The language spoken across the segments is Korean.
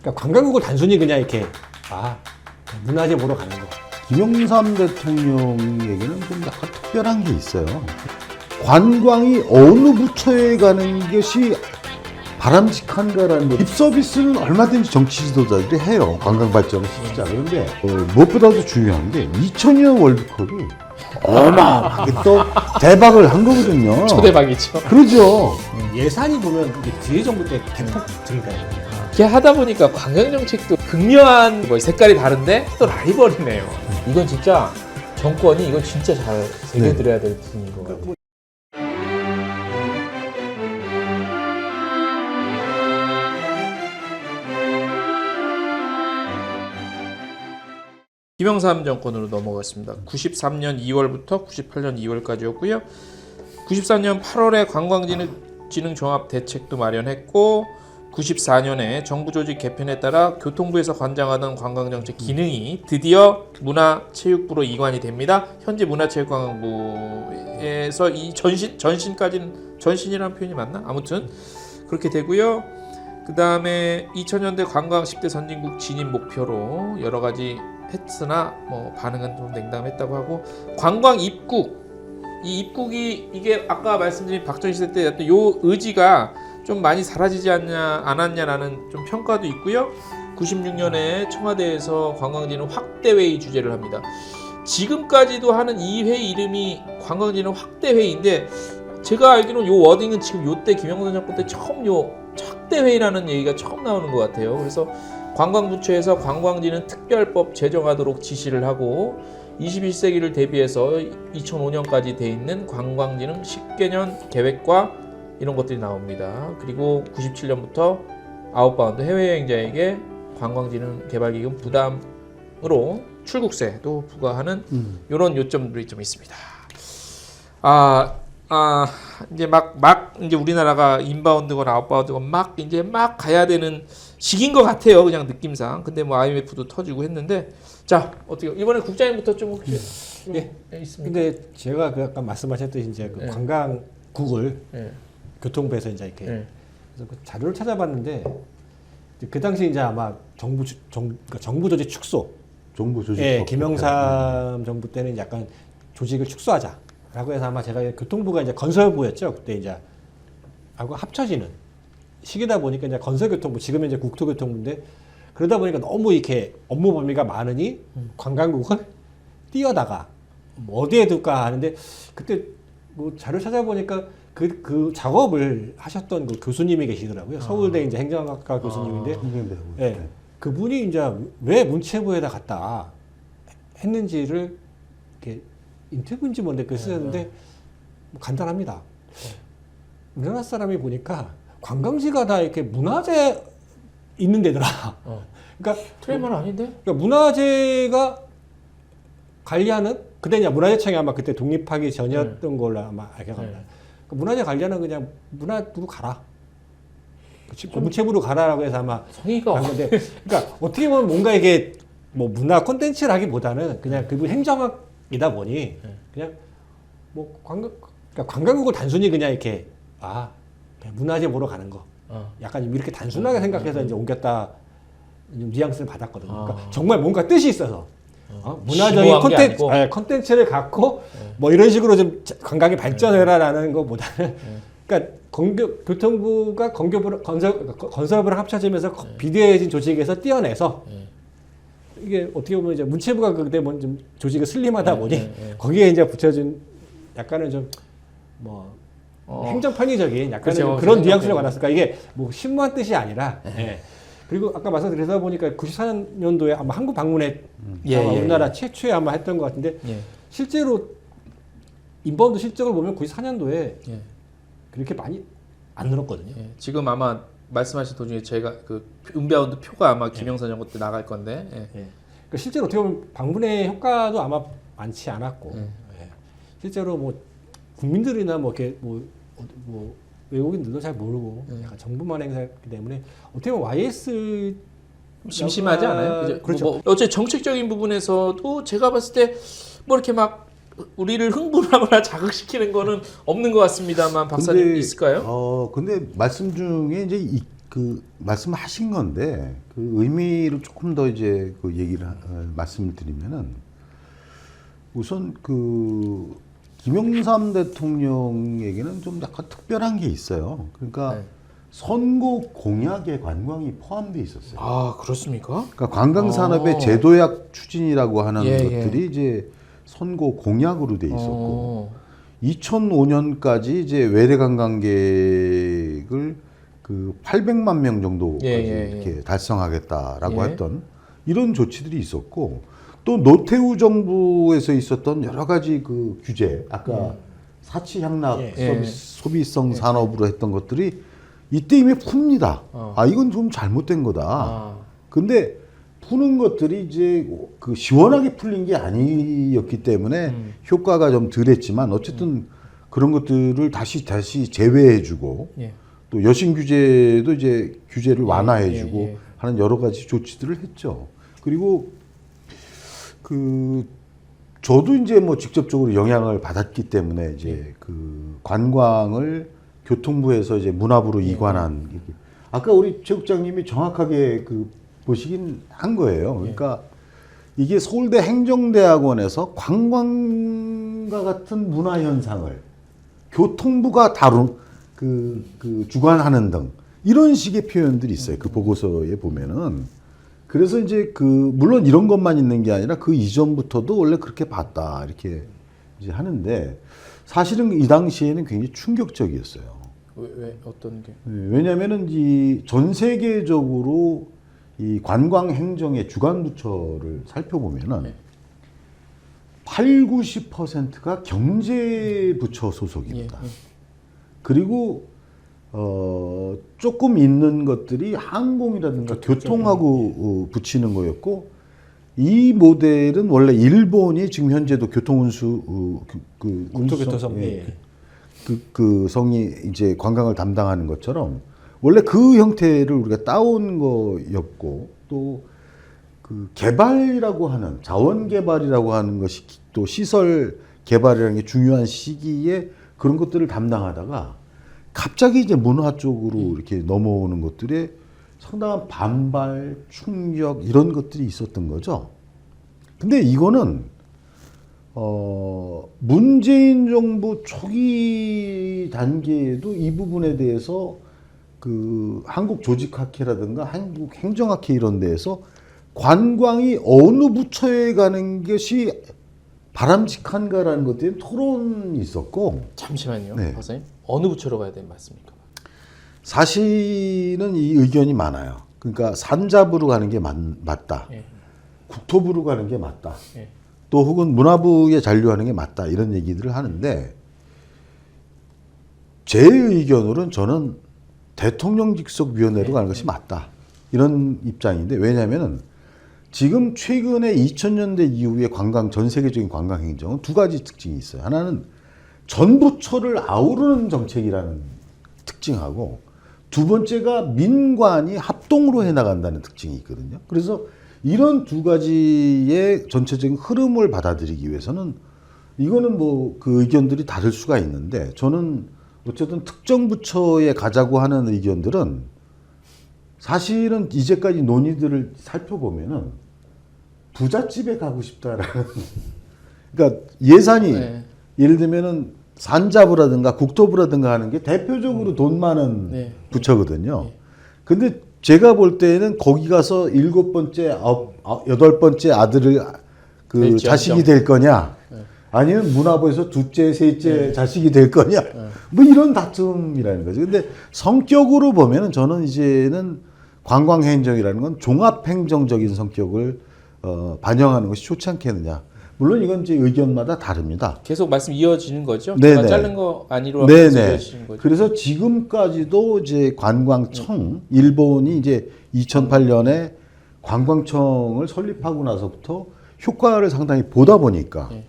그러니까 관광국을 단순히 그냥 이렇게 문화재 보러 가는 거. 김영삼 대통령에게는 좀 약간 특별한 게 있어요. 관광이 어느 부처에 가는 것이 바람직한가라는 거. 립 서비스는 얼마든지 정치 지도자들이 해요. 관광 발전을 시키자. 그런데 무엇보다도 중요한 게 2002년 월드컵이 어마어마하게 또 대박을 한 거거든요. 초대박이죠. 그러죠. 예산이 보면 이게 뒤에 정부 때 대폭 증가해요. 이렇게 하다 보니까 관광 정책도 극명한 뭐 색깔이 다른데 또 라이벌이네요. 이건 진짜 정권이 이거 진짜 잘 새겨드려야 될 부분인 것 같아요. 김영삼 정권으로 넘어갔습니다. 93년 2월부터 98년 2월까지였고요. 94년 8월에 관광진흥종합대책도 마련했고 94년에 정부 조직 개편에 따라 교통부에서 관장하던 관광정책 기능이 드디어 문화체육부로 이관이 됩니다. 현재 문화체육관광부에서 이 전신까지는 전신이라는 표현이 맞나? 아무튼 그렇게 되고요. 그 다음에 2000년대 관광 10대 선진국 진입 목표로 여러 가지 했으나 뭐 반응은 좀 냉담했다고 하고 관광 입국 이 입국이 이게 아까 말씀드린 박정희 시대 때 어떤 요 의지가 좀 많이 사라지지 않았냐라는 좀 평가도 있고요. 96년에 청와대에서 관광진흥 확대회의 주재를 합니다. 지금까지도 하는 이 회의 이름이 관광진흥 확대회의인데 제가 알기로는 요 워딩은 지금 요때 김영삼 정권 때 처음 요 확대회의라는 얘기가 처음 나오는 것 같아요. 그래서 관광부처에서 관광진흥 특별법 제정하도록 지시를 하고 21세기를 대비해서 2005년까지 돼 있는 관광진흥 10개년 계획과 이런 것들이 나옵니다. 그리고 97년부터 아웃바운드 해외여행자에게 관광진흥 개발기금 부담으로 출국세도 부과하는 이런 요점들이 좀 있습니다. 이제 막 이제 우리나라가 인바운드건 아웃바운드건 막 가야 되는 시기인 것 같아요. 그냥 느낌상. 근데 뭐 IMF도 터지고 했는데 자 어떻게 이번에 국장님부터 좀 혹시 있습니까? 근데 제가 그 아까 말씀하셨듯이 이제 그 관광국을 교통부에서 이제 이렇게 그래서 그 자료를 찾아봤는데 그 당시 이제 아마 정부 조직 축소. 정부 조직. 김영삼 정부 때는 약간 조직을 축소하자라고 해서 아마 제가 교통부가 이제 건설부였죠. 그때 이제 하고 합쳐지는 시기다 보니까 이제 건설교통부 지금은 이제 국토교통부인데 그러다 보니까 너무 이렇게 업무 범위가 많으니 관광국을 띄어다가 뭐 어디에 둘까 하는데 그때 뭐 자료 찾아보니까 그 작업을 하셨던 그 교수님이 계시더라고요. 서울대 이제 행정학과 교수님인데 그분이 이제 왜 문체부에다 갖다 했는지를 이렇게 인터뷰인지 뭔데 그 쓰셨는데 뭐 간단합니다. 우리나라 사람이 보니까 관광지가 다 이렇게 문화재 있는 데더라. 그러니까 트레이먼 아닌데? 그러니까 문화재가 관리하는 그때 이제 문화재청이 아마 그때 독립하기 전이었던 걸로 아마 알겠습니다. 그러니까 문화재 관리하는 그냥 문화부로 가라. 문체부로 가라라고 해서 아마 성의가 건데, 그러니까 어떻게 보면 뭔가 이게 뭐 문화 콘텐츠라기보다는 그냥 그분 행정학이다 보니 그냥 뭐 그러니까 관광국을 단순히 그냥 이렇게 그냥 문화재 보러 가는 거. 약간 이렇게 단순하게 생각해서 이제 옮겼다 뉘앙스를 받았거든요. 그러니까 정말 뭔가 뜻이 있어서 문화적인 콘텐츠를 갖고 뭐 이런 식으로 좀 관광이 발전해라라는 것보다는 그러니까 교통부가 건설부랑 합쳐지면서 비대해진 조직에서 떼어내서 이게 어떻게 보면 이제 문체부가 그때 좀 조직이 슬림하다 보니 거기에 이제 붙여준 약간은 좀 뭐 행정 편의적인 약간은 그렇죠. 그런 뉘앙스를 받았을까. 이게 뭐 심무한 뜻이 아니라. 그리고 아까 말씀드리다 보니까 94년도에 아마 한국 방문에 우리나라 최초에 아마 했던 것 같은데 실제로 인바운드 실적을 보면 94년도에 그렇게 많이 안 늘었거든요. 지금 아마 말씀하신 도중에 제가 그 인바운드 표가 아마 김영삼 정권 때 나갈 건데 그러니까 실제로 어떻게 보면 방문의 효과도 아마 많지 않았고 실제로 뭐 국민들이나 뭐 이렇게 뭐 외국인들도 잘 모르고 약간 정부만 행사했기 때문에 어떻게 보면 YS 심심하지 않아요? 그렇죠. 뭐 어째 정책적인 부분에서도 제가 봤을 때 뭐 이렇게 막 우리를 흥분하거나 자극시키는 거는 없는 것 같습니다만 박사님 있을까요? 근데 말씀 중에 이제 그 말씀하신 건데 그 의미를 조금 더 이제 그 얘기를 말씀을 드리면은 우선 그 김영삼 대통령에게는 좀 약간 특별한 게 있어요. 그러니까 네. 선거 공약에 관광이 포함되어 있었어요. 아 그렇습니까? 그러니까 관광 산업의 어. 제도약 추진이라고 하는 예, 것들이 이제 선거 공약으로 돼 있었고 어. 2005년까지 이제 외래 관광객을 그 800만 명 정도까지 이렇게 달성하겠다라고 예. 했던 이런 조치들이 있었고 또 노태우 정부에서 있었던 여러 가지 그 규제 아까 사치 향락 예. 서비스, 소비성 산업으로 했던 것들이 이때 이미 풉니다. 아 이건 좀 잘못된 거다. 아. 근데 푸는 것들이 이제 그 시원하게 풀린 게 아니었기 때문에 효과가 좀 덜했지만 어쨌든 그런 것들을 다시 제외해주고 예. 또 여신 규제도 이제 규제를 완화해주고 예. 하는 여러 가지 조치들을 했죠. 그리고 그 저도 이제 뭐 직접적으로 영향을 받았기 때문에 이제 그 관광을 교통부에서 이제 문화부로 이관한 아까 우리 최 국장님이 정확하게 그 보시긴 한 거예요. 그러니까 이게 서울대 행정대학원에서 관광과 같은 문화 현상을 교통부가 그 주관하는 등 이런 식의 표현들이 있어요. 그 보고서에 보면은. 그래서 이제 그 물론 이런 것만 있는 게 아니라 그 이전부터도 원래 그렇게 봤다 이렇게 이제 하는데 사실은 이 당시에는 굉장히 충격적이었어요. 왜 어떤 게? 왜냐하면은 이 전 세계적으로 이 관광 행정의 주관 부처를 살펴보면은 80~90%가 경제 부처 소속입니다. 그리고 조금 있는 것들이 항공이라든가 교통하고 붙이는 거였고 이 모델은 원래 일본이 지금 현재도 교통운수 국토교통성 그 성이 이제 관광을 담당하는 것처럼 원래 그 형태를 우리가 따온 거였고 또 그 개발이라고 하는 자원 개발이라고 하는 것이 또 시설 개발이라는 게 중요한 시기에 그런 것들을 담당하다가 갑자기 이제 문화 쪽으로 이렇게 넘어오는 것들에 상당한 반발, 충격 이런 것들이 있었던 거죠. 근데 이거는 문재인 정부 초기 단계에도 이 부분에 대해서 그 한국조직학회라든가 한국행정학회 이런 데에서 관광이 어느 부처에 가는 것이 바람직한가라는 것들에 토론이 있었고 잠시만요, 네. 박사님. 어느 부처로 가야 되는 말씀입니까? 사실은 이 의견이 많아요. 그러니까 산자부로 가는 게 맞다. 예. 국토부로 가는 게 맞다. 예. 또 혹은 문화부에 잔류하는 게 맞다. 이런 얘기들을 하는데 제 의견으로는 저는 대통령 직속위원회로 가는 것이 맞다. 이런 입장인데 왜냐하면은 지금 최근에 2000년대 이후의 전 세계적인 관광 행정은 두 가지 특징이 있어요. 하나는 전 부처를 아우르는 정책이라는 특징하고 두 번째가 민관이 합동으로 해나간다는 특징이 있거든요. 그래서 이런 두 가지의 전체적인 흐름을 받아들이기 위해서는 이거는 뭐 그 의견들이 다를 수가 있는데 저는 어쨌든 특정 부처에 가자고 하는 의견들은 사실은 이제까지 논의들을 살펴보면은 부잣집에 가고 싶다라는 그러니까 예산이 네. 예를 들면은 산자부라든가 국토부라든가 하는 게 대표적으로 돈 많은 네. 부처거든요. 근데 제가 볼 때는 거기 가서 7번째, 8번째 아들을 그 될지 자식이 않죠. 될 거냐, 아니면 문화부에서 둘째, 셋째 자식이 될 거냐, 뭐 이런 다툼이라는 거죠. 근데 성격으로 보면은 저는 이제는 관광행정이라는 건 종합행정적인 성격을 반영하는 것이 좋지 않겠느냐. 물론 이건 이제 의견마다 다릅니다. 계속 말씀 이어지는 거죠? 네네. 제가 자른 거 아니로 네네. 이어지는 거죠? 그래서 지금까지도 이제 관광청, 일본이 이제 2008년에 관광청을 설립하고 나서부터 효과를 상당히 보다 보니까 네.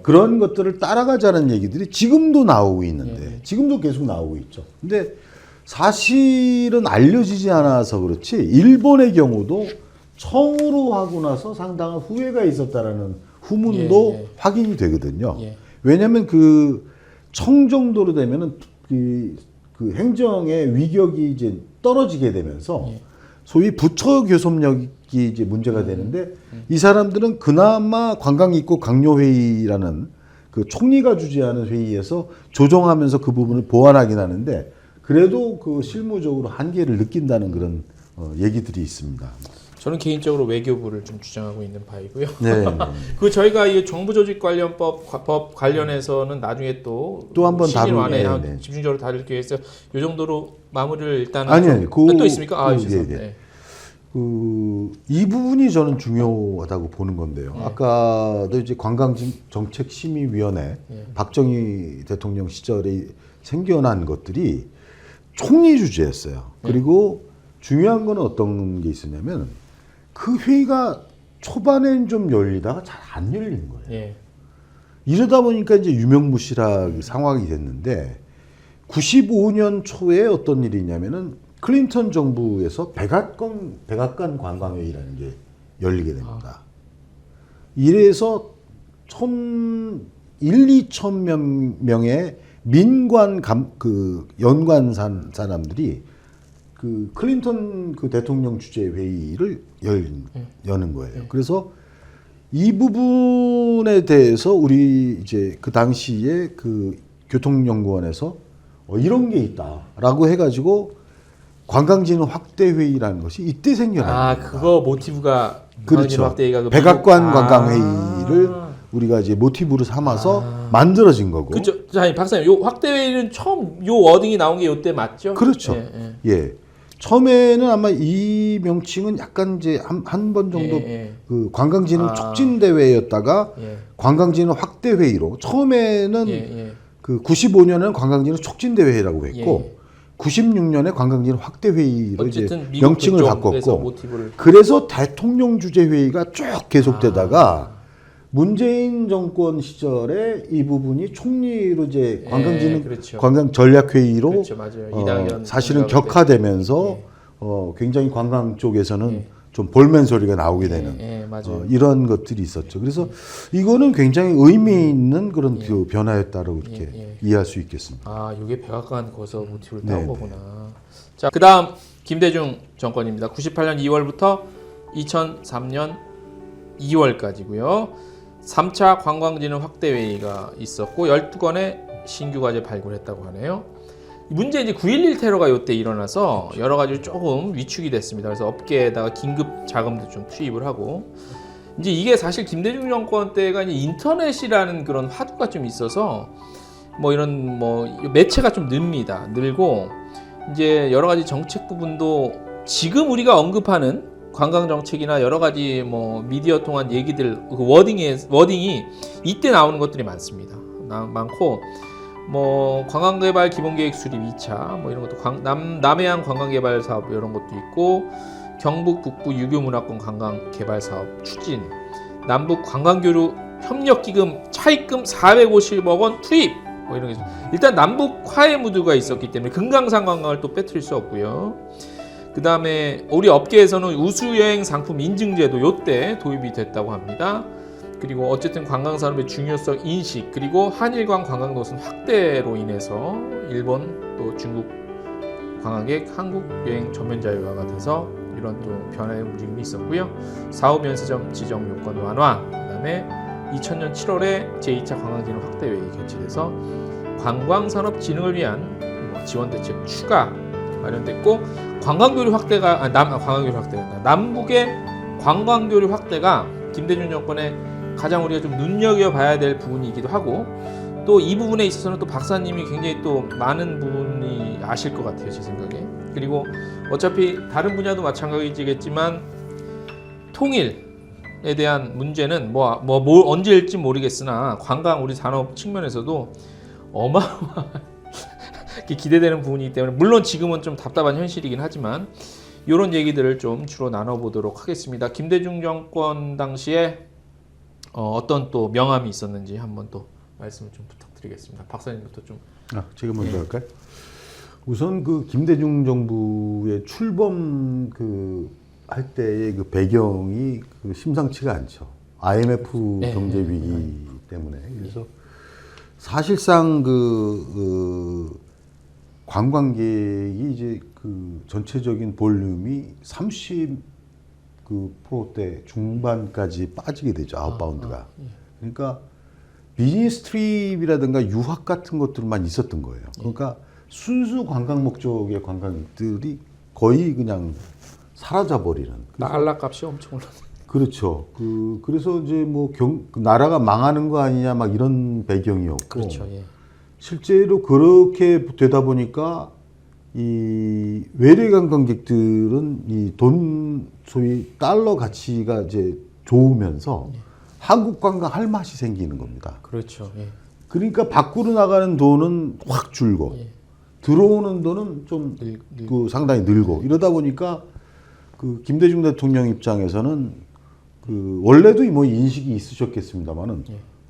그런 것들을 따라가자는 얘기들이 지금도 나오고 있는데 지금도 계속 나오고 있죠. 근데 사실은 알려지지 않아서 그렇지 일본의 경우도 청으로 하고 나서 상당한 후회가 있었다라는 후문도 확인이 되거든요. 왜냐하면 그 청 정도로 되면은 그 행정의 위격이 이제 떨어지게 되면서 예. 소위 부처 교섭력이 이제 문제가 되는데 이 사람들은 그나마 관광입국 강요회의라는 그 총리가 주재하는 회의에서 조정하면서 그 부분을 보완하긴 하는데 그래도 그 실무적으로 한계를 느낀다는 그런 얘기들이 있습니다. 저는 개인적으로 외교부를 좀 주장하고 있는 바이고요. 네. 그 저희가 이 정부조직관련법 관련해서는 나중에 또 한번 시즌 다루는, 안에 네, 네. 집중적으로 다룰 기회에서 이 정도로 마무리를 일단은 아니요. 또 있습니까? 아, 죄송합니다. 네. 이 부분이 저는 중요하다고 보는 건데요. 아까도 이제 관광정책심의위원회 박정희 대통령 시절에 생겨난 것들이 총리 주재였어요. 그리고 중요한 거는 어떤 게 있었냐면 그 회의가 초반엔 좀 열리다가 잘 안 열린 거예요. 예. 이러다 보니까 이제 유명무실한 상황이 됐는데 95년 초에 어떤 일이 있냐면은 클린턴 정부에서 백악관 관광회의라는 게 열리게 됩니다. 이래서 2천 명의 민관 연관 사람들이 그 클린턴 그 대통령 주재 회의를 여는 거예요. 그래서 이 부분에 대해서 우리 이제 그 당시에 그 교통연구원에서 이런 게 있다라고 해가지고 관광진흥 확대 회의라는 것이 이때 생겨난 아, 겁니다. 그거 모티브가 그렇죠. 확대회의가 그 백악관 미국- 관광회의를 우리가 이제 모티브로 삼아서 만들어진 거고. 그죠. 자, 박사님, 요 확대회의는 처음 요 워딩이 나온 게 요때 맞죠? 그렇죠. 예. 예. 처음에는 아마 이 명칭은 약간 이제 한 번 정도 예. 그 관광진흥 아. 촉진 대회였다가 예. 관광진흥 확대 회의로 처음에는 예. 그 95년에는 관광진흥 촉진 대회라고 했고 96년에 관광진흥 확대 회의로 이제 어쨌든 미국 명칭을 그쪽에서 바꿨고 모티브를 그래서 대통령 주재 회의가 쭉 계속되다가 문재인 정권 시절에 이 부분이 총리로 이제 예, 관광진흥 그렇죠. 관광 전략 회의로 그렇죠, 맞아요. 이당연 사실은 공약을 격화되면서 굉장히 관광 쪽에서는 좀 볼멘 소리가 나오게 되는 맞아요. 이런 것들이 있었죠. 그래서 이거는 굉장히 의미 있는 그런 그 변화였다고 이렇게 이해할 수 있겠습니다. 아, 이게 백악관 거서 모티브를 따온 네, 거구나. 자, 그다음 김대중 정권입니다. 98년 2월부터 2003년 2월까지고요. 3차 관광진흥 확대 회의가 있었고 12건의 신규 과제 발굴했다고 하네요. 문제 이제 9.11 테러가 이때 일어나서 여러 가지로 조금 위축이 됐습니다. 그래서 업계에다가 긴급 자금도 좀 투입을 하고 이제 이게 사실 김대중 정권 때가 이제 인터넷이라는 그런 화두가 좀 있어서 뭐 이런 뭐 매체가 좀 늘고 이제 여러 가지 정책 부분도 지금 우리가 언급하는 관광 정책이나 여러 가지 뭐 미디어 통한 얘기들 그 워딩이 이때 나오는 것들이 많습니다. 많고 뭐 관광개발 기본계획 수립 2차 뭐 이런 것도 남해안 관광개발 사업 이런 것도 있고 경북 북부 유교문화권 관광개발 사업 추진 남북 관광교류 협력기금 차입금 450억 원 투입 뭐 이런 게 일단 남북 화해 무드가 있었기 때문에 금강산 관광을 또 빼뜨릴 수 없고요. 그 다음에 우리 업계에서는 우수여행 상품 인증제도 요때 도입이 됐다고 합니다. 그리고 어쨌든 관광산업의 중요성 인식 그리고 한일관 관광 노선 확대로 인해서 일본 또 중국 관광객 한국 여행 전면 자유화가 돼서 이런 또 변화의 움직임이 있었고요. 사업 면세점 지정 요건 완화 그다음에 2000년 7월에 제2차 관광진흥 확대회의 개최돼서 관광산업 진흥을 위한 뭐 지원 대책 추가 마련됐고 관광교류 확대가 남북의 관광교류 확대가 김대중 정권의 가장 우리가 좀 눈여겨봐야 될 부분이기도 하고 또 이 부분에 있어서는 또 박사님이 굉장히 또 많은 부분이 아실 것 같아요 제 생각에. 그리고 어차피 다른 분야도 마찬가지겠지만 통일에 대한 문제는 뭐 언제일지 모르겠으나 관광 우리 산업 측면에서도 어마어마하게 기대되는 부분이기 때문에 물론 지금은 좀 답답한 현실이긴 하지만 이런 얘기들을 좀 주로 나눠보도록 하겠습니다. 김대중 정권 당시에 어떤 또 명함이 있었는지 한번 또 말씀을 좀 부탁드리겠습니다. 박사님부터 좀. 제가 먼저 할까요? 우선 그 김대중 정부의 출범 할 때의 그 배경이 그 심상치가 않죠. IMF 경제 위기 때문에. 그래서 사실상 관광객이 이제 그 전체적인 볼륨이 30%대 중반까지 빠지게 되죠. 아웃바운드가. 그러니까 비즈니스 트립이라든가 유학 같은 것들만 있었던 거예요. 그러니까 순수 관광 목적의 관광객들이 거의 그냥 사라져 버리는. 달러값이 엄청 올랐네. 그렇죠. 그래서 이제 뭐 나라가 망하는 거 아니냐 막 이런 배경이었고. 그렇죠. 예. 실제로 그렇게 되다 보니까 이 외래 관광객들은 이 돈 소위 달러 가치가 이제 좋으면서 한국 관광 할 맛이 생기는 겁니다. 그렇죠. 예. 그러니까 밖으로 나가는 돈은 확 줄고 예. 들어오는 돈은 좀 그 상당히 늘고 이러다 보니까 그 김대중 대통령 입장에서는 그 원래도 뭐 인식이 있으셨겠습니다만은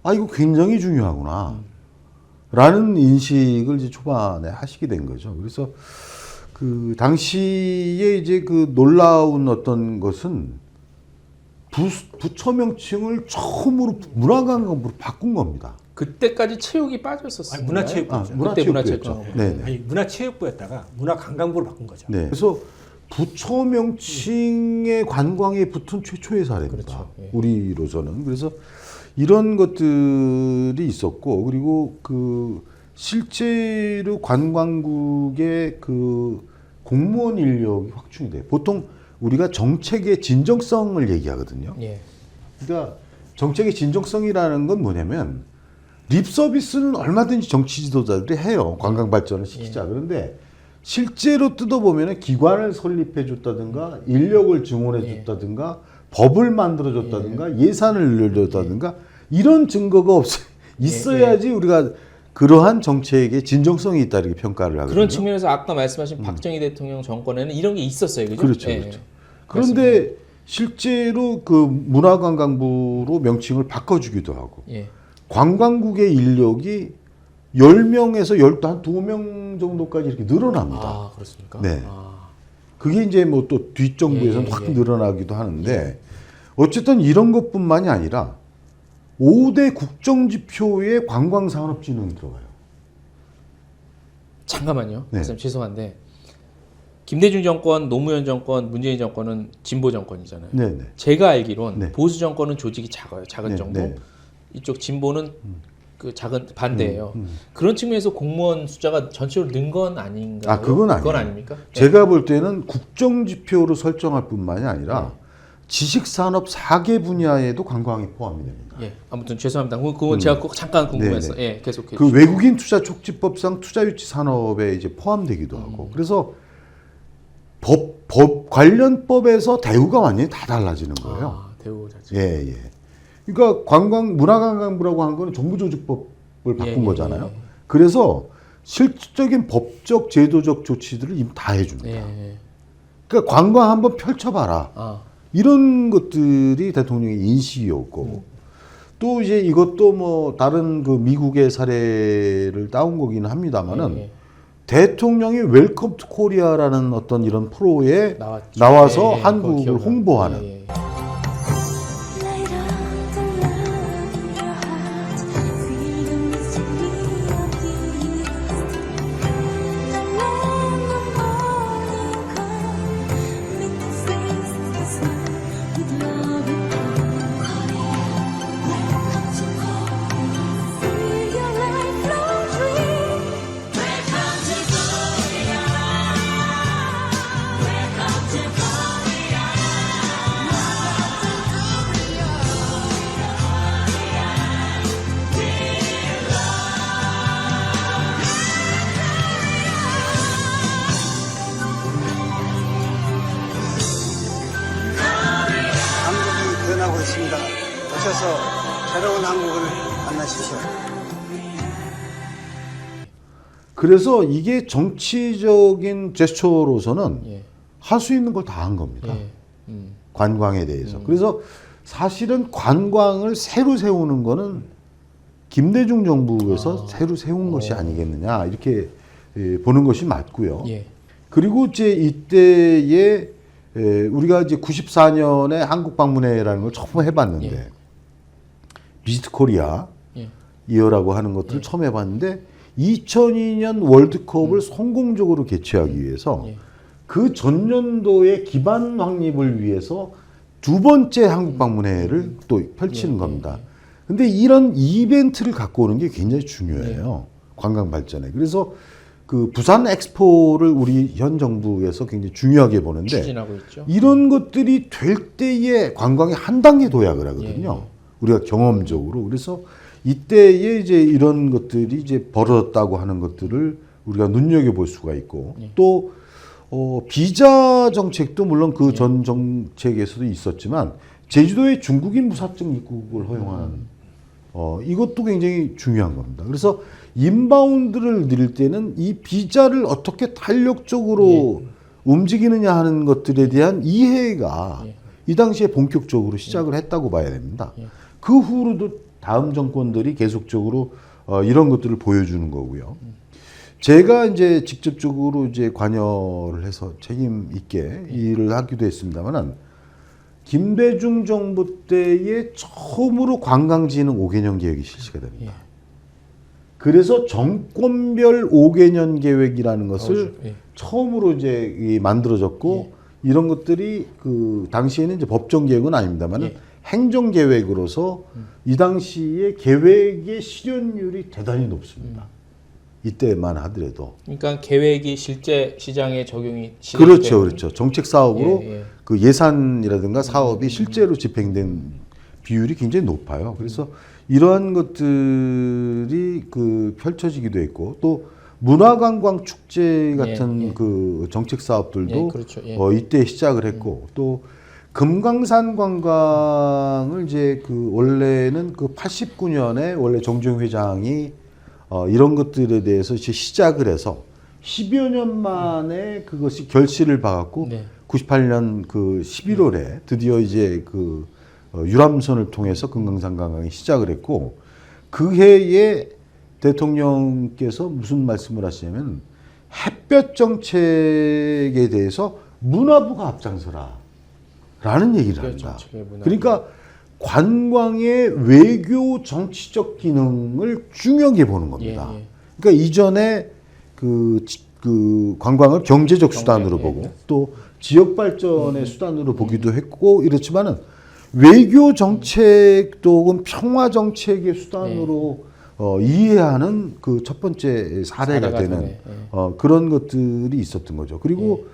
아 이거 굉장히 중요하구나 라는 인식을 이제 초반에 하시게 된 거죠. 그래서 그 당시에 이제 그 놀라운 어떤 것은 부처 명칭을 처음으로 문화관광부로 바꾼 겁니다. 그때까지 체육이 빠졌었어요. 아니, 문화체육부죠. 그때 문화체육부였죠. 문화체육부. 네. 아니, 문화체육부였다가 문화관광부로 바꾼 거죠. 네. 그래서 부처 명칭의 관광에 붙은 최초의 사례입니다. 그렇죠. 예. 우리로서는. 그래서 이런 것들이 있었고 그리고 그 실제로 관광국의 그 공무원 인력이 확충이 돼요. 보통 우리가 정책의 진정성을 얘기하거든요. 예. 그러니까 정책의 진정성이라는 건 뭐냐면 립 서비스는 얼마든지 정치 지도자들이 해요. 관광 발전을 시키자. 그런데 실제로 뜯어보면 기관을 설립해 줬다든가 인력을 증원해 줬다든가 법을 만들어 줬다든가 예산을 늘려줬다든가 이런 증거가 있어야지 우리가 그러한 정책의 진정성이 있다 이렇게 평가를 하거든요. 그런 측면에서 아까 말씀하신 박정희 대통령 정권에는 이런 게 있었어요. 그죠? 그렇죠. 예. 그렇죠. 그런데 실제로 그 문화관광부로 명칭을 바꿔주기도 하고 예. 관광국의 인력이 10명에서 한 2명 정도까지 이렇게 늘어납니다. 아, 그렇습니까? 네. 아. 그게 이제 뭐 또 뒷정부에서는 예, 확 예. 늘어나기도 하는데 어쨌든 이런 것뿐만이 아니라 5대 국정지표에 관광산업진흥이 들어가요. 잠깐만요. 네. 선생님 죄송한데 김대중 정권, 노무현 정권, 문재인 정권은 진보 정권이잖아요. 네네. 제가 알기론 네. 보수 정권은 조직이 작아요. 작은 네, 정부. 네. 이쪽 진보는 그 작은 반대예요. 그런 측면에서 공무원 숫자가 전체로 는 건 아닌가요? 아, 그건 아니에요. 그건 아닙니까? 제가 볼 때는 국정지표로 설정할 뿐만이 아니라 네. 지식산업 4개 분야에도 관광이 포함이 됩니다. 예. 아무튼 죄송합니다. 그건 제가 꼭 잠깐 궁금해서 네네. 예, 계속해 그 주시죠. 외국인 투자 촉진법상 투자유치 산업에 이제 포함되기도 하고 그래서 법 관련법에서 대우가 완전히 다 달라지는 거예요. 아, 대우 자체. 예, 예. 그러니까 문화관광부라고 한 거는 정부조직법을 바꾼 예, 거잖아요. 예, 예. 그래서 실질적인 법적 제도적 조치들을 이미 다 해줍니다. 예, 예. 그러니까 관광 한번 펼쳐봐라. 아, 이런 것들이 대통령의 인식이었고 또 이제 이것도 뭐 다른 그 미국의 사례를 따온 거기는 합니다만은 예, 예. 대통령이 웰컴 투 코리아라는 어떤 이런 프로에 나왔죠. 나와서 예, 예, 한국을 그거 기억나요. 홍보하는 예, 예. Light up the love in your heart. Feel the mystery of peace. And when the morning comes, make the face the sun with love and welcome to Korea. Feel your life flow free. Welcome to Korea. Welcome to Korea. 한국이 변하고 있습니다. 오셔서 새로운 한국을 만나십시오. 그래서 이게 정치적인 제스처로서는 예. 할 수 있는 걸 다 한 겁니다. 예. 관광에 대해서. 그래서 사실은 관광을 새로 세우는 거는 김대중 정부에서 새로 세운 것이 아니겠느냐 이렇게 보는 것이 맞고요. 예. 그리고 이제 이때에 우리가 이제 94년에 한국 방문회라는 걸 처음 해봤는데 예. 비지트 코리아 예. 이어라고 하는 것들을 처음 해봤는데 2002년 월드컵을 성공적으로 개최하기 위해서 예. 그 전년도의 기반 확립을 위해서 두 번째 한국 방문회를 또 펼치는 겁니다. 근데 이런 이벤트를 갖고 오는 게 굉장히 중요해요. 관광 발전에. 그래서 그 부산 엑스포를 우리 현 정부에서 굉장히 중요하게 보는데 추진하고 있죠. 이런 것들이 될 때에 관광이 한 단계 도약을 하거든요. 우리가 경험적으로. 그래서 이때에 이제 이런 것들이 이제 벌어졌다고 하는 것들을 우리가 눈여겨볼 수가 있고 또 비자 정책도 물론 그 전 정책에서도 있었지만 제주도에 중국인 무사증 입국을 허용하는 이것도 굉장히 중요한 겁니다. 그래서 인바운드를 늘릴 때는 이 비자를 어떻게 탄력적으로 움직이느냐 하는 것들에 대한 이해가 이 당시에 본격적으로 시작을 했다고 봐야 됩니다. 그 후로도 다음 정권들이 계속적으로 이런 것들을 보여주는 거고요. 제가 이제 직접적으로 이제 관여를 해서 책임 있게 일을 하기도 했습니다만은 김대중 정부 때에 처음으로 관광지는 5개년 계획이 실시가 됩니다. 그래서 정권별 5개년 계획이라는 것을 처음으로 이제 만들어졌고 이런 것들이 그 당시에는 이제 법정 계획은 아닙니다만은 행정 계획으로서 이 당시에 계획의 실현율이 대단히 높습니다. 이때만 하더라도. 그러니까 계획이 실제 시장에 적용이 그렇죠, 그렇죠. 정책 사업으로 예, 예. 그 예산이라든가 사업이 실제로 집행된 비율이 굉장히 높아요. 그래서 이러한 것들이 그 펼쳐지기도 했고 또 문화관광 축제 같은 그 정책 사업들도 그렇죠. 이때 시작을 했고 또 금강산 관광을 이제 그 원래는 그 89년에 원래 정주영 회장이 이런 것들에 대해서 이제 시작을 해서 10여 년 만에 그것이 결실을 봐갖고 98년 그 11월에 드디어 이제 그 유람선을 통해서 금강산 관광이 시작을 했고 그 해에 대통령께서 무슨 말씀을 하시냐면 햇볕 정책에 대해서 문화부가 앞장서라 라는 얘기를 한다. 그러니까 관광의 외교 정치적 기능을 중요하게 보는 겁니다. 그러니까 이전에 그 관광을 경제적 수단으로 보고 또 지역 발전의 수단으로 보기도 했고 이렇지만은 외교 정책도 혹은 평화 정책의 수단으로 이해하는 그 첫 번째 사례가 되는 그런 것들이 있었던 거죠. 그리고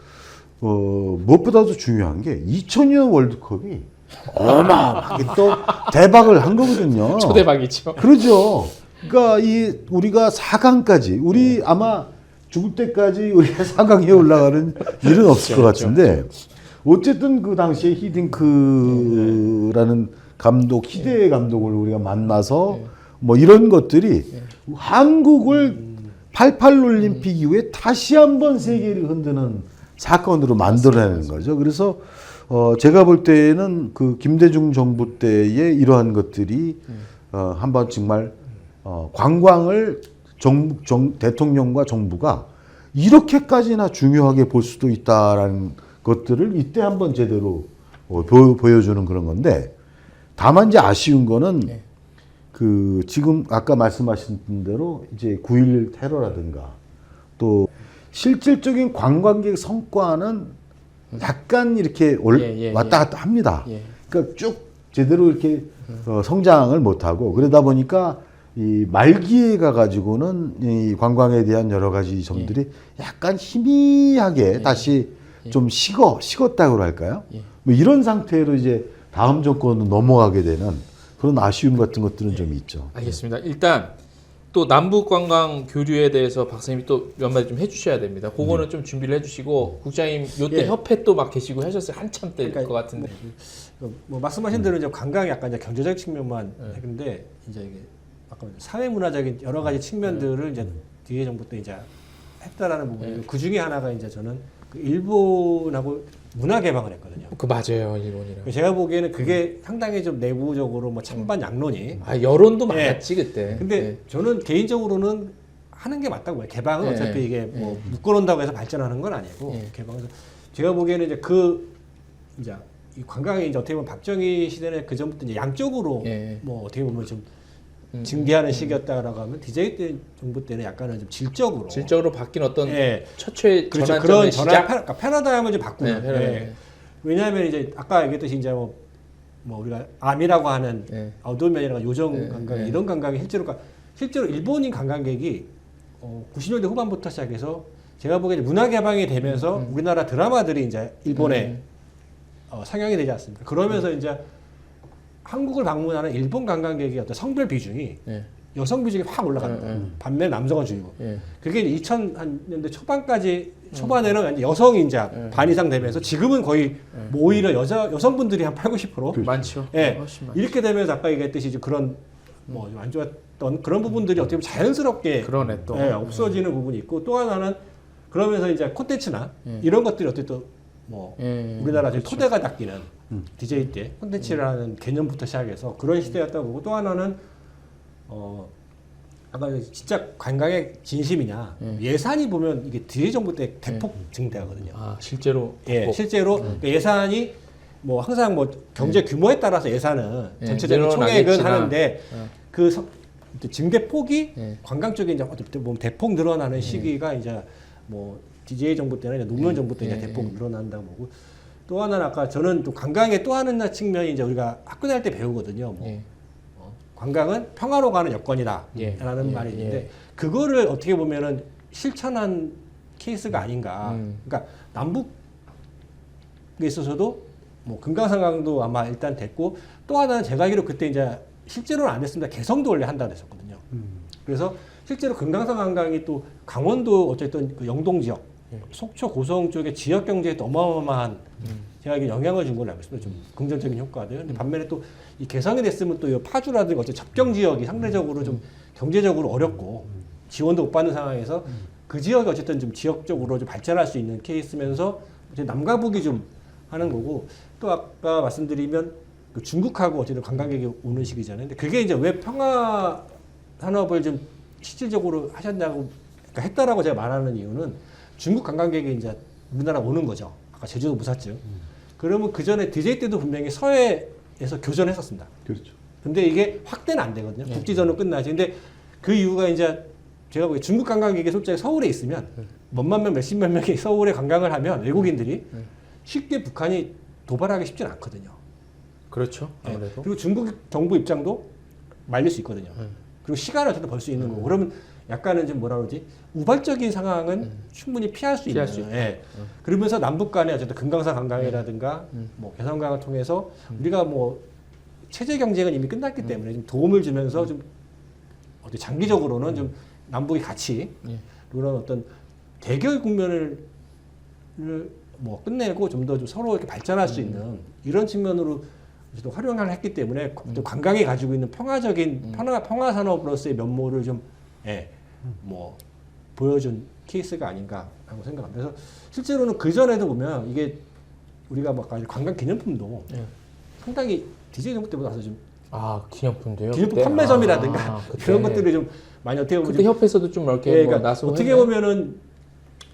무엇보다도 중요한 게 2002년 월드컵이 어마어마하게 또 대박을 한 거거든요. 초대박이죠. 그러죠. 그러니까 이 우리가 4강까지 우리 아마 죽을 때까지 우리가 4강에 올라가는 일은 없을 것 같은데 어쨌든 그 당시에 히딩크라는 감독, 희대의 감독을 우리가 만나서 뭐 이런 것들이 한국을 88 올림픽 이후에 다시 한번 세계를 흔드는 사건으로 만들어내는 거죠. 그래서 제가 볼 때는 그 김대중 정부 때의 이러한 것들이 한번 정말 관광을 대통령과 정부가 이렇게까지나 중요하게 볼 수도 있다라는 것들을 이때 한번 제대로 보여주는 그런 건데 다만 이제 아쉬운 거는 그 지금 아까 말씀하신 대로 이제 9.11 테러라든가 또 실질적인 관광객 성과는 약간 이렇게 왔다 갔다 합니다. 그러니까 쭉 제대로 이렇게 성장을 못하고 그러다 보니까 이 말기에 가가지고는 이 관광에 대한 여러 가지 점들이 약간 희미하게 다시 좀 식었다고 할까요? 뭐 이런 상태로 이제 다음 정권으로 넘어가게 되는 그런 아쉬움 같은 것들은 좀 있죠. 알겠습니다. 일단 또 남북 관광 교류에 대해서 박사님이 또 몇 마디 좀 해주셔야 됩니다. 그거는 좀 준비를 해주시고 국장님 요때 협회 또 막 계시고 하셨어요. 한참 때일 것 같은데. 뭐 말씀하신 대로 이제 관광이 약간 이제 경제적 측면만 했는데 이제 이게 아까 사회 문화적인 여러 가지 측면들을 이제 뒤에 정부 때 이제 했다라는 부분이고 그 중에 하나가 이제 저는 그 일본하고 문화 개방을 했거든요. 그 맞아요, 일본이랑. 제가 보기에는 그게 상당히 좀 내부적으로 뭐 찬반 양론이. 여론도 많았지 그때. 근데 저는 개인적으로는 하는 게 맞다고 봐요. 개방은 어차피 이게 뭐 묶어놓는다고 해서 발전하는 건 아니고 개방해서 제가 보기에는 이제 이제 이 관광이 이제 어떻게 보면 박정희 시대는 그 전부터 이제 양쪽으로 뭐 어떻게 보면 좀 증대하는 시기였다라고 하면 DJ 때 정부 때는 약간은 좀 질적으로 질적으로 바뀐 어떤 예. 최초의 그렇죠. 전환점의 그런 시작. 그러니까 패러다임을 좀 바꾸는. 네, 패러다임. 예. 왜냐하면 이제 아까 얘기했듯이 이제 뭐 우리가 암이라고 하는 네. 어두운 면이라고 요정 네, 관광 네. 이런 관광이 실제로 일본인 관광객이 90년대 후반부터 시작해서 제가 보기에 문화 개방이 되면서 우리나라 드라마들이 이제 일본에 상영이 되지 않습니까? 그러면서 이제 한국을 방문하는 일본 관광객의 어떤 성별 비중이 예. 여성 비중이 확 올라갑니다. 반면 남성은 줄고. 예. 그게 이제 2000년대 초반까지 초반에는 완전 여성이 이제 반 이상 되면서 지금은 거의 뭐 오히려 여성분들이 한 8, 90%. 많죠. 예. 훨씬 많죠. 이렇게 되면서 아까 얘기했듯이 이제 그런 뭐 좀 안 좋았던 그런 부분들이 어떻게 보면 자연스럽게 그러네, 또. 예, 없어지는 부분이 있고 또 하나는 그러면서 이제 콘텐츠나 이런 것들이 어떻게 또뭐 예. 우리나라 지금 토대가 닦이는 DJ 때 콘텐츠라는 개념부터 시작해서 그런 시대였다고 보고 또 하나는 아까 진짜 관광의 진심이냐 예산이 보면 이게 DJ 정부 때 대폭 증대하거든요. 아 실제로 예, 꼭 실제로 그 예산이 뭐 항상 뭐 경제 규모에 따라서 예산은 예, 전체적인 총액은 늘어나겠지만, 하는데 그 증대 폭이 예. 관광 쪽에 이제 어떻게 보면 대폭 늘어나는 시기가 이제 뭐 DJ 정부 때나 이제 노무현 정부 때 이제 대폭 늘어난다고 보고 또 하나는 아까 저는 또 관광의 또 하나 측면이 이제 우리가 학교 다닐 때 배우거든요. 뭐 예. 관광은 평화로 가는 여건이다라는 예. 말이 예. 있는데 그거를 어떻게 보면은 실천한 케이스가 아닌가. 그러니까 남북에 있어서도 뭐 금강산강도 아마 일단 됐고 또 하나는 제가 알기로 그때 이제 실제로는 안 됐습니다. 개성도 원래 한다고 했었거든요. 그래서 실제로 금강산 관광이 또 강원도 어쨌든 그 영동 지역, 속초 고성 쪽의 지역 경제에 또 어마어마한 제가 이게 영향을 준 걸로 알고 있습니다. 좀 긍정적인 효과들. 근데 반면에 또 이 개성이 됐으면 또 이 파주라든가 어쨌든 접경 지역이 상대적으로 좀 경제적으로 어렵고 지원도 못 받는 상황에서 그 지역이 어쨌든 좀 지역적으로 좀 발전할 수 있는 케이스면서 이제 남과 북이 좀 하는 거고 또 아까 말씀드리면 그 중국하고 어쨌든 관광객이 오는 시기잖아요. 근데 그게 이제 왜 평화 산업을 좀 실질적으로 하셨냐고 그러니까 했다라고 제가 말하는 이유는 중국 관광객이 이제 우리나라 오는 거죠. 아까 제주도 무사증. 그러면 그 전에 DJ 때도 분명히 서해에서 교전했었습니다. 그렇죠. 근데 이게 확대는 안 되거든요. 국지전은 끝나지. 근데 그 이유가 이제 제가 보기에 중국 관광객이 솔직히 서울에 있으면 몇만 명, 몇십만 명이 서울에 관광을 하면 외국인들이 쉽게 북한이 도발하기 쉽진 않거든요. 그렇죠. 예. 아무래도 그리고 중국 정부 입장도 말릴 수 있거든요. 그리고 시간을 어쨌든 벌 수 있는 거고. 그러면 약간은 좀 뭐라 그러지? 우발적인 상황은 충분히 피할 수 있는. 예. 그러면서 남북 간에 어쨌든 금강산 관광이라든가 뭐 개성강을 통해서 우리가 뭐 체제 경쟁은 이미 끝났기 때문에 좀 도움을 주면서 좀 어떻게 장기적으로는 좀 남북이 같이 그런 어떤 대결 국면을 뭐 끝내고 좀 더 좀 서로 이렇게 발전할 수 있는 이런 측면으로 활용을 했기 때문에 또 관광이 가지고 있는 평화적인 평화 산업으로서의 면모를 좀 뭐 보여준 케이스가 아닌가라고 생각합니다. 그래서 실제로는 그 전에도 보면 이게 우리가 뭐 관광 기념품도 상당히 DJ 정부 때보다 좀 아 기념품도요. 기념품 그때? 판매점이라든가 아, 그때. 그런 것들이 좀 많이 어떻게 보면 그때 좀 협회에서도 좀 이렇게 뭐 그러니까 나서고 어떻게 했나요? 보면은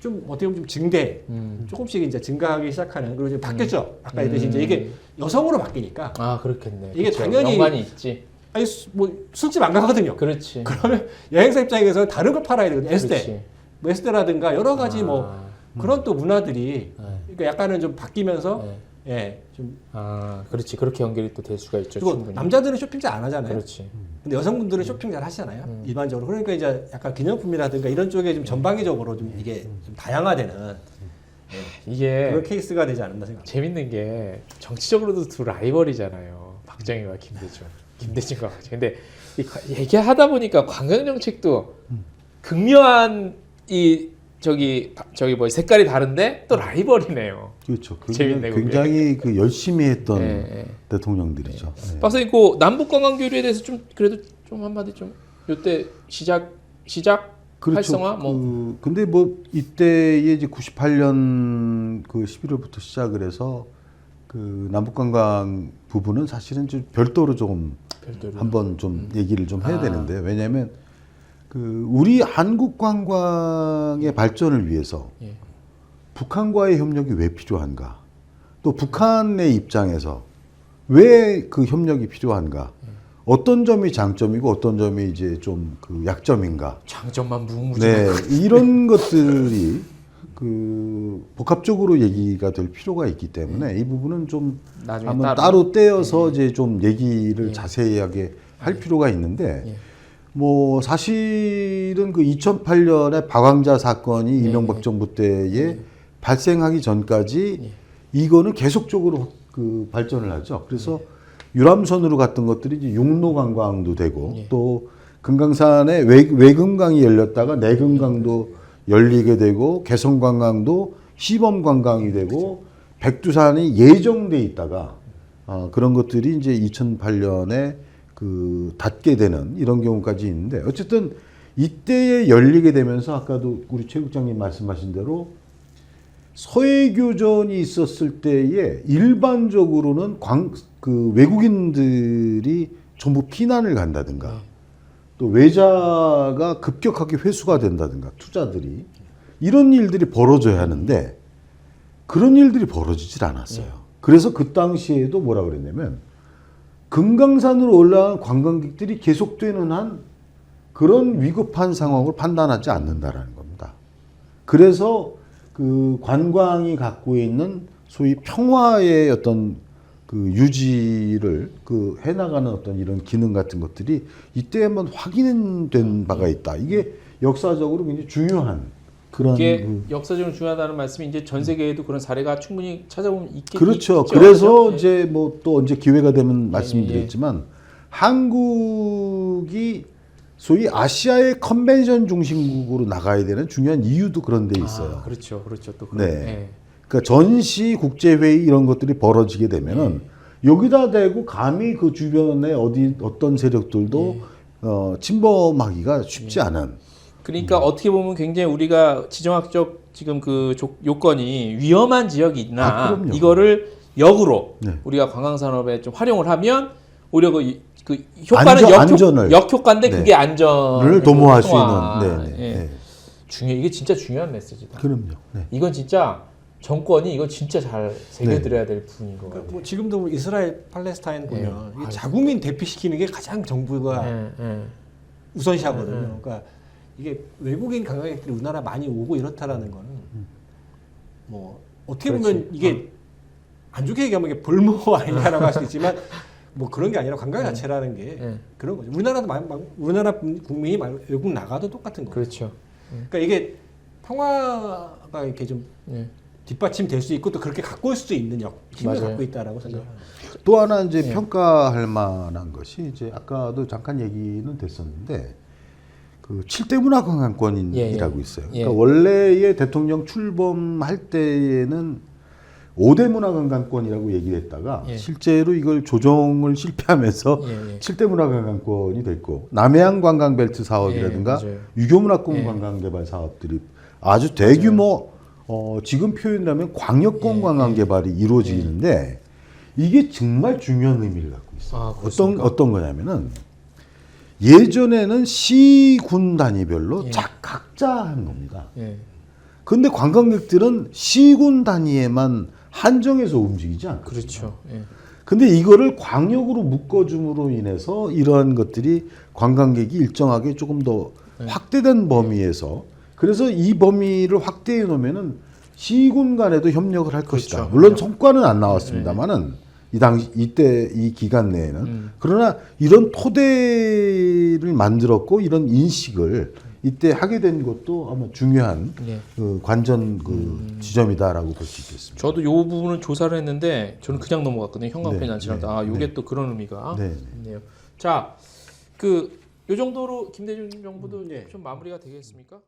좀 어떻게 보면 좀 증대 조금씩 이제 증가하기 시작하는 그리고 지금 바뀌었죠. 아까 얘기했듯이 이제 이게 여성으로 바뀌니까 아 그렇겠네. 이게 그쵸. 당연히 연관이 있지. 아니 뭐 술집 안 가거든요. 그렇지. 그러면 여행사 입장에서 다른 걸 팔아야 되거든요. 그렇지. 에스테, 뭐 에스테라든가 여러 가지 뭐 그런 또 문화들이 그러니까 약간은 좀 바뀌면서 좀 아 그렇지. 그렇게 연결이 또 될 수가 있죠. 그리고 충분히. 남자들은 쇼핑 잘 안 하잖아요. 그렇지. 근데 여성분들은 쇼핑 잘 하시잖아요. 일반적으로. 그러니까 이제 약간 기념품이라든가 이런 쪽에 좀 전방위적으로 좀 이게 좀 다양화되는 이게 그런 케이스가 되지 않았나 생각합니다. 재밌는 게 정치적으로도 두 라이벌이잖아요. 박정희와 김대중과 박정희. 근데 얘기하다 보니까 관광 정책도 극묘한 이 저기 뭐 색깔이 다른데 또 라이벌이네요. 그렇죠. 재밌네, 굉장히 그 열심히 했던 예. 대통령들이죠. 예. 박사님 그 남북 관광 교류에 대해서 좀 그래도 좀 한마디 좀 요때 시작 활성화 뭐 근데 뭐 이때에 이제 98년 그 11월부터 시작을 해서 그 남북관광 부분은 사실은 좀 별도로 좀 한번 좀 얘기를 좀 해야 되는데 왜냐하면 그 우리 한국 관광의 발전을 위해서 북한과의 협력이 왜 필요한가? 또 북한의 입장에서 왜 그 협력이 필요한가? 어떤 점이 장점이고 어떤 점이 이제 좀 그 약점인가. 장점만 무궁무진. 네, 이런 것들이 그 복합적으로 얘기가 될 필요가 있기 때문에 이 부분은 좀 나중에 한번 따로. 따로 떼어서 이제 좀 얘기를 자세하게 할 필요가 있는데 예. 뭐 사실은 그 2008년에 박왕자 사건이 이명박 정부 때에 발생하기 전까지 이거는 계속적으로 그 발전을 하죠. 그래서 유람선으로 갔던 것들이 이제 육로 관광도 되고 또 금강산에 외금강이 열렸다가 내금강도 열리게 되고 개성 관광도 시범 관광이 되고 백두산이 예정돼 있다가 그런 것들이 이제 2008년에 그 닫게 되는 이런 경우까지 있는데 어쨌든 이때에 열리게 되면서 아까도 우리 최 국장님 말씀하신 대로 서해교전이 있었을 때에 일반적으로는 그 외국인들이 전부 피난을 간다든가 또 외자가 급격하게 회수가 된다든가 투자들이 이런 일들이 벌어져야 하는데 그런 일들이 벌어지질 않았어요. 그래서 그 당시에도 뭐라 그랬냐면 금강산으로 올라간 관광객들이 계속되는 한 그런 위급한 상황을 판단하지 않는다라는 겁니다. 그래서 그 관광이 갖고 있는 소위 평화의 어떤 그 유지를 그 해나가는 어떤 이런 기능 같은 것들이 이때 한번 확인된 바가 있다. 이게 역사적으로 굉장히 중요한 그런 이게 역사적으로 중요하다는 말씀이 이제 전 세계에도 그런 사례가 충분히 찾아보면 그렇죠. 있죠. 그래서 그렇죠? 이제 뭐 또 언제 기회가 되면 말씀드리겠지만 한국이 소위 아시아의 컨벤션 중심국으로 나가야 되는 중요한 이유도 그런 데 있어요. 그렇죠. 또 네. 예. 그러니까 전시 국제회의 이런 것들이 벌어지게 되면은 여기다 대고 감히 그 주변에 어떤 세력들도 침범하기가 쉽지 않은. 그러니까 어떻게 보면 굉장히 우리가 지정학적 지금 그 요건이 위험한 지역이 있나 그럼요. 이거를 역으로 네. 우리가 관광산업에 좀 활용을 하면 오히려 그 효과는 안전을. 역효과인데 네. 그게 안전을 도모할 수 통화. 있는. 네, 네, 예. 네. 이게 진짜 중요한 메시지다. 그럼요. 네. 이건 진짜 정권이 이거 진짜 잘 새겨드려야 될 부분인 것 같아요. 뭐 지금도 뭐 이스라엘 팔레스타인 보면 이게 자국민 대피시키는 게 가장 정부가 우선시하거든요. 그러니까 이게 외국인 관광객들이 우리나라 많이 오고 이렇다라는 거는 뭐 어떻게 보면 이게 안 좋게 얘기하면 이게 볼모 아니냐라고 할 수 있지만 뭐 그런 게 아니라 관광 자체라는 게 그런 거죠. 우리나라 국민이 외국 나가도 똑같은 거예요. 그렇죠. 그러니까 이게 평화가 이렇게 좀 뒷받침될 수 있고 또 그렇게 갖고 올 수도 있는 힘을 맞아요. 갖고 있다라고 생각합니다. 또 하나 이제 평가할 만한 것이 이제 아까도 잠깐 얘기는 됐었는데 그 7대 문화관광권이라고 있어요. 그러니까 원래의 대통령 출범할 때에는 5대 문화관광권이라고 얘기를 했다가 실제로 이걸 조정을 실패하면서 7대 문화관광권이 됐고 남해안 관광벨트 사업이라든가 유교문화권 관광개발 사업들이 아주 대규모 지금 표현하면 광역권 관광개발이 이루어지는데 이게 정말 중요한 의미를 갖고 있어요. 어떤 거냐면은 예전에는 시군 단위별로 각자 한 겁니다. 근데 관광객들은 시군 단위에만 한정해서 움직이지 않거든요. 그렇죠. 근데 이거를 광역으로 묶어줌으로 인해서 이러한 것들이 관광객이 일정하게 조금 더 확대된 범위에서 그래서 이 범위를 확대해 놓으면은 시군 간에도 협력을 할 것이다. 물론 성과는 안 나왔습니다만은 이때 이 기간 내에는 그러나 이런 토대를 만들었고 이런 인식을 이때 하게 된 것도 아마 중요한 그 관전 그 지점이다라고 볼 수 있겠습니다. 저도 요 부분을 조사를 했는데 저는 그냥 넘어갔거든요. 형광펜이 안 지나다. 요게 또 그런 의미가 있네요. 자, 요 정도로 김대중 정부도 좀 마무리가 되겠습니까?